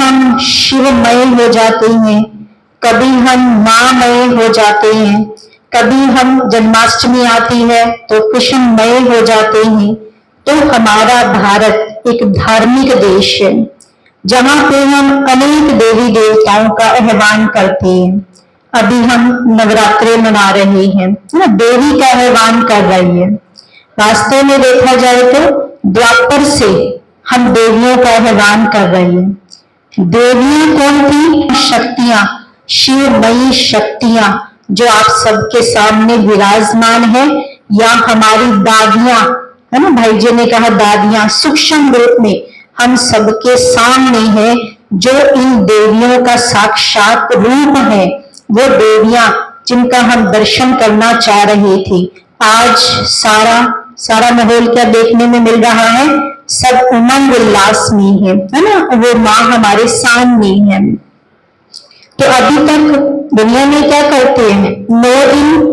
हम शिवमय हो जाते हैं, कभी हम माँमय हो जाते हैं, कभी हम जन्माष्टमी आती है तो कृष्णमय हो जाते हैं। तो हमारा भारत एक धार्मिक देश है जहाँ पे हम अनेक देवी देवताओं का आह्वान करते हैं। अभी हम नवरात्रे मना रहे हैं ना, देवी का आह्वान कर रही है। वास्तव में देखा जाए तो द्वापर से हम देवियों का आह्वान कर रहे हैं। देवियां कौन थी? शक्तियां, शिवमयी शक्तियां जो आप सबके सामने विराजमान है, या हमारी दादियां, है ना, भाई जी ने कहा दादियां सूक्ष्म रूप में हम सबके सामने है, जो इन देवियों का साक्षात रूप है। वो देवियां जिनका हम दर्शन करना चाह रहे थे। आज सारा माहौल क्या देखने में मिल रहा है? सब उमंग उल्लास में है ना। वो माँ हमारे सामने है। तो अभी तक दुनिया में क्या करते हैं? 9 दिन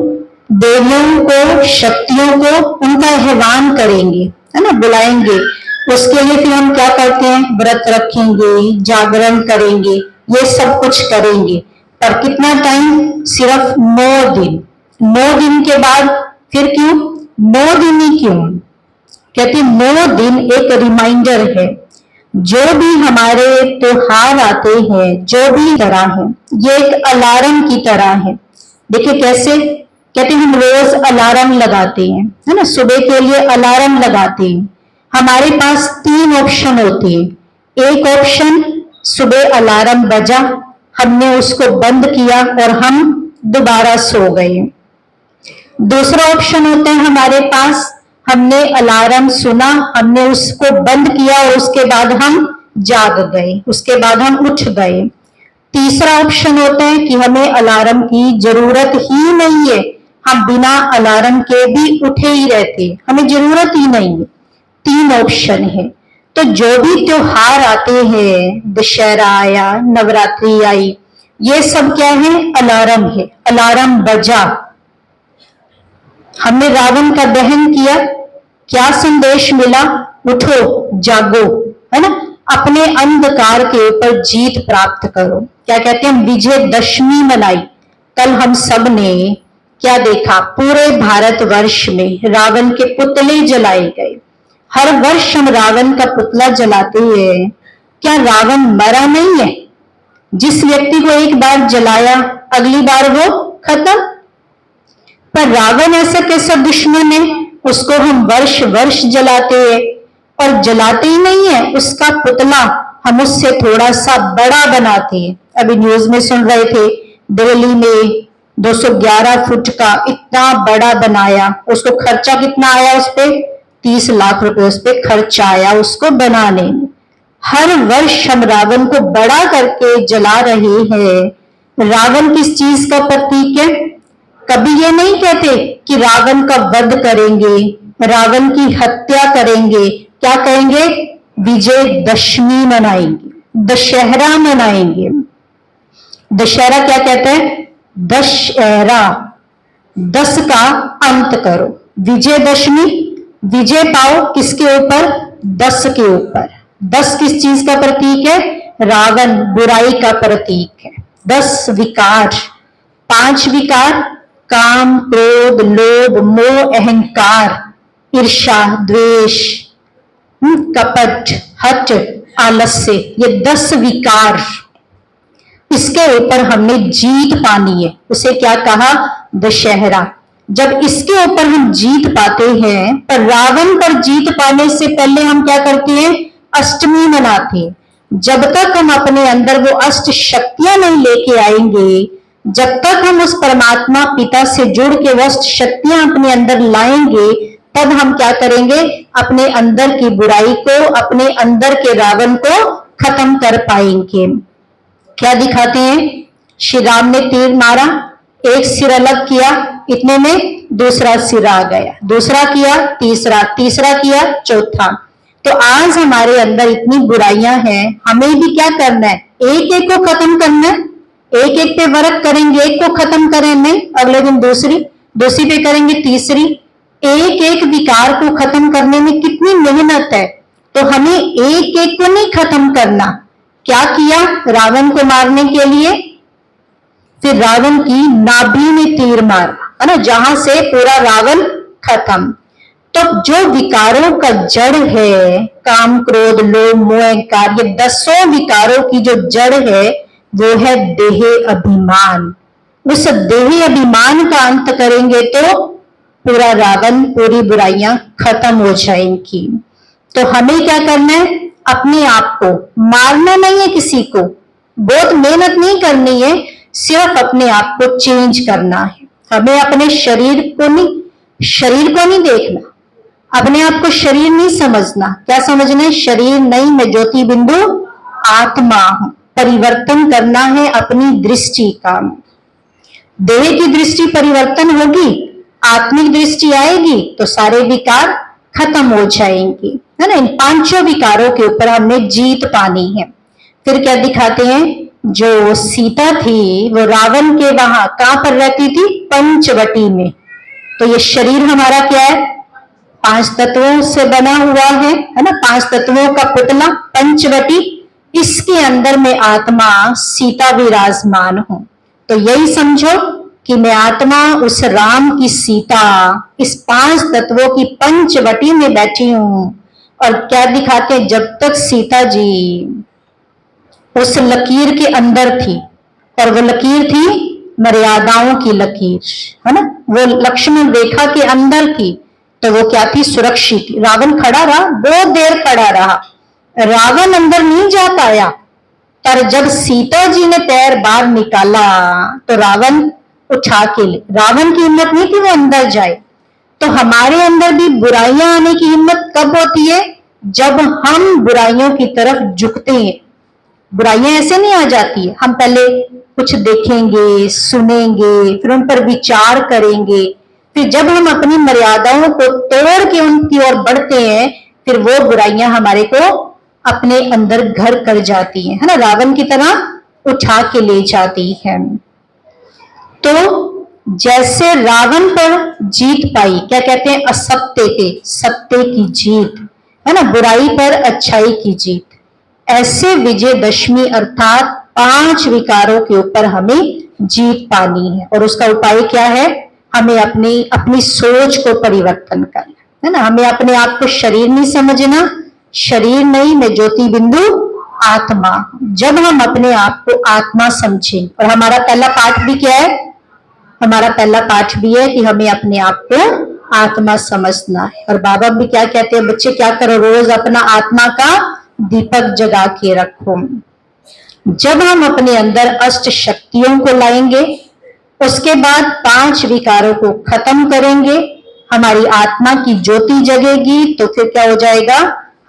देवियों को, शक्तियों को उनका आह्वान करेंगे, है ना, बुलाएंगे। उसके लिए फिर हम क्या करते हैं? व्रत रखेंगे, जागरण करेंगे, ये सब कुछ करेंगे। पर कितना टाइम? सिर्फ 9 दिन। 9 दिन के बाद फिर क्यों 9 दिन ही क्यों? कहते 9 दिन एक रिमाइंडर है। जो भी हमारे त्योहार आते हैं, जो भी तरह है, ये एक अलार्म की तरह है। देखिए कैसे? कहते हम रोज अलार्म लगाते हैं, है ना, सुबह के लिए अलार्म लगाते हैं। हमारे पास 3 ऑप्शन होते हैं। एक ऑप्शन, सुबह अलार्म बजा, हमने उसको बंद किया और हम दोबारा सो गए। दूसरा ऑप्शन होता है हमारे पास, हमने अलार्म सुना, हमने उसको बंद किया और उसके बाद हम जाग गए, उसके बाद हम उठ गए। तीसरा ऑप्शन होता है कि हमें अलार्म की जरूरत ही नहीं है, हम बिना अलार्म के भी उठे ही रहते, हमें जरूरत ही नहीं है। 3 ऑप्शन है। तो जो भी त्योहार आते हैं, दशहरा आया, नवरात्रि आई, ये सब क्या है? अलार्म है। अलार्म बजा, हमने रावण का दहन किया, क्या संदेश मिला? उठो, जागो, है ना, अपने अंधकार के ऊपर जीत प्राप्त करो। क्या कहते हैं? विजयदशमी मनाई। कल हम सब ने क्या देखा? पूरे भारतवर्ष में रावण के पुतले जलाए गए। हर वर्ष हम रावण का पुतला जलाते हैं। क्या रावण मरा नहीं है? जिस व्यक्ति को एक बार जलाया, अगली बार वो खत्म। पर रावण ऐसा कैसा दुश्मन है? उसको हम वर्ष वर्ष जलाते हैं, और जलाते ही नहीं है, उसका पुतला हम उससे थोड़ा सा बड़ा बनाते हैं। अभी न्यूज में सुन रहे थे, दिल्ली में 211 फुट का इतना बड़ा बनाया। उसको खर्चा कितना आया? उस पे 30 लाख रुपए उस पे खर्चा आया उसको बनाने में। हर वर्ष हम रावण को बड़ा करके जला रहे हैं। रावण किस चीज का प्रतीक है? कभी ये नहीं कहते कि रावण का वध करेंगे, रावण की हत्या करेंगे। क्या करेंगे? विजयदशमी मनाएंगे, दशहरा मनाएंगे। दशहरा क्या कहते हैं? दशहरा, 10 का अंत करो। विजयदशमी, विजय पाओ किसके ऊपर? 10 के ऊपर। 10 किस चीज का प्रतीक है? रावण, बुराई का प्रतीक है। 10 विकार, 5 विकार, काम, क्रोध, लोभ, मोह, अहंकार, ईर्ष्या, द्वेष, कपट, हठ, आलस्य, ये 10 विकार, इसके ऊपर हमने जीत पानी है। उसे क्या कहा? दशहरा। जब इसके ऊपर हम जीत पाते हैं, पर रावण पर जीत पाने से पहले हम क्या करते हैं? अष्टमी मनाते हैं। जब तक हम अपने अंदर वो अष्ट शक्तियां नहीं लेके आएंगे, जब तक हम उस परमात्मा पिता से जुड़ के वो अष्ट शक्तियां अपने अंदर लाएंगे, तब हम क्या करेंगे? अपने अंदर की बुराई को, अपने अंदर के रावण को खत्म कर पाएंगे। क्या दिखाते हैं? श्री राम ने तीर मारा, एक सिर अलग किया, इतने में दूसरा सिर आ गया, दूसरा किया, तीसरा, तीसरा किया, चौथा। तो आज हमारे अंदर इतनी बुराइयां हैं, हमें भी क्या करना है? एक एक को खत्म करना है। एक एक पे वर्क करेंगे, एक को खत्म करेंगे, अगले दिन दूसरी पे करेंगे, तीसरी। एक एक विकार को खत्म करने में कितनी मेहनत है। तो हमें एक एक को नहीं खत्म करना, क्या किया रावण को मारने के लिए? फिर रावण की नाभि में तीर मारा, है ना, जहां से पूरा रावण खत्म। तो जो विकारों का जड़ है, काम क्रोध लोभ मोह अहंकार, ये 10 विकारों की जो जड़ है वो है देह अभिमान। उस देह अभिमान का अंत करेंगे तो पूरा रावण, पूरी बुराइयां खत्म हो जाएंगी। तो हमें क्या करना है? अपने आप को मारना नहीं है, किसी को बहुत मेहनत नहीं करनी है, सिर्फ अपने आप को चेंज करना है। हमें अपने शरीर को नहीं देखना, अपने आप को शरीर नहीं समझना। क्या समझना है? शरीर नहीं, मैं ज्योति बिंदु आत्मा हूं। परिवर्तन करना है अपनी दृष्टि का। देह की दृष्टि परिवर्तन होगी, आत्मिक दृष्टि आएगी तो सारे विकार खत्म हो जाएंगे, है ना। इन 5 विकारों के ऊपर हमने जीत पानी है। फिर क्या दिखाते हैं? जो सीता थी वो रावण के वहां कहां पर रहती थी? पंचवटी में। तो ये शरीर हमारा क्या है? 5 तत्वों से बना हुआ है ना। 5 तत्वों का पुतला पंचवटी, इसके अंदर में आत्मा सीता विराजमान हूं। तो यही समझो कि मैं आत्मा उस राम की सीता इस 5 तत्वों की पंचवटी में बैठी हूं। और क्या दिखाते? जब तक सीता जी उस लकीर के अंदर थी, और वो लकीर थी मर्यादाओं की लकीर, है ना, वो लक्ष्मण रेखा के अंदर थी, तो वो क्या थी? सुरक्षित थी। रावण खड़ा रहा, बहुत देर खड़ा रहा, रावण अंदर नहीं जा पाया। पर जब सीता जी ने पैर बाहर निकाला तो रावण उठा के ले। रावण की हिम्मत नहीं थी वो अंदर जाए। तो हमारे अंदर भी बुराइयां आने की हिम्मत कब होती है? जब हम बुराइयों की तरफ झुकते हैं। बुराइयां ऐसे नहीं आ जाती है, हम पहले कुछ देखेंगे, सुनेंगे, फिर उन पर विचार करेंगे, फिर जब हम अपनी मर्यादाओं को तोड़ के उनकी ओर बढ़ते हैं, फिर वो बुराइयां हमारे को अपने अंदर घर कर जाती है ना, रावण की तरह उठा के ले जाती है। तो जैसे रावण पर जीत पाई, क्या कहते हैं? असत्य पे सत्य की जीत, है ना, बुराई पर अच्छाई की जीत। ऐसे विजयदशमी अर्थात 5 विकारों के ऊपर हमें जीत पानी है। और उसका उपाय क्या है? हमें अपनी सोच को परिवर्तन करना है ना। हमें अपने आप को शरीर नहीं समझना, शरीर नहीं, मैं ज्योति बिंदु आत्मा। जब हम अपने आप को आत्मा समझें, और हमारा पहला पाठ भी क्या है? हमारा पहला पाठ भी है कि हमें अपने आप को आत्मा समझना है। और बाबा भी क्या कहते हैं? बच्चे क्या करो? रोज अपना आत्मा का दीपक जगा के रखो। जब हम अपने अंदर अष्ट शक्तियों को लाएंगे, उसके बाद 5 विकारों को खत्म करेंगे, हमारी आत्मा की ज्योति जगेगी, तो फिर क्या हो जाएगा?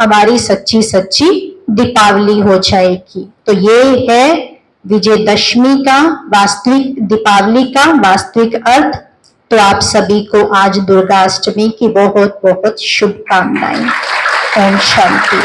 हमारी सच्ची सच्ची दीपावली हो जाएगी। तो ये है विजयदशमी का वास्तविक, दीपावली का वास्तविक अर्थ। तो आप सभी को आज दुर्गा अष्टमी की बहुत बहुत शुभकामनाएं। ओम शांति।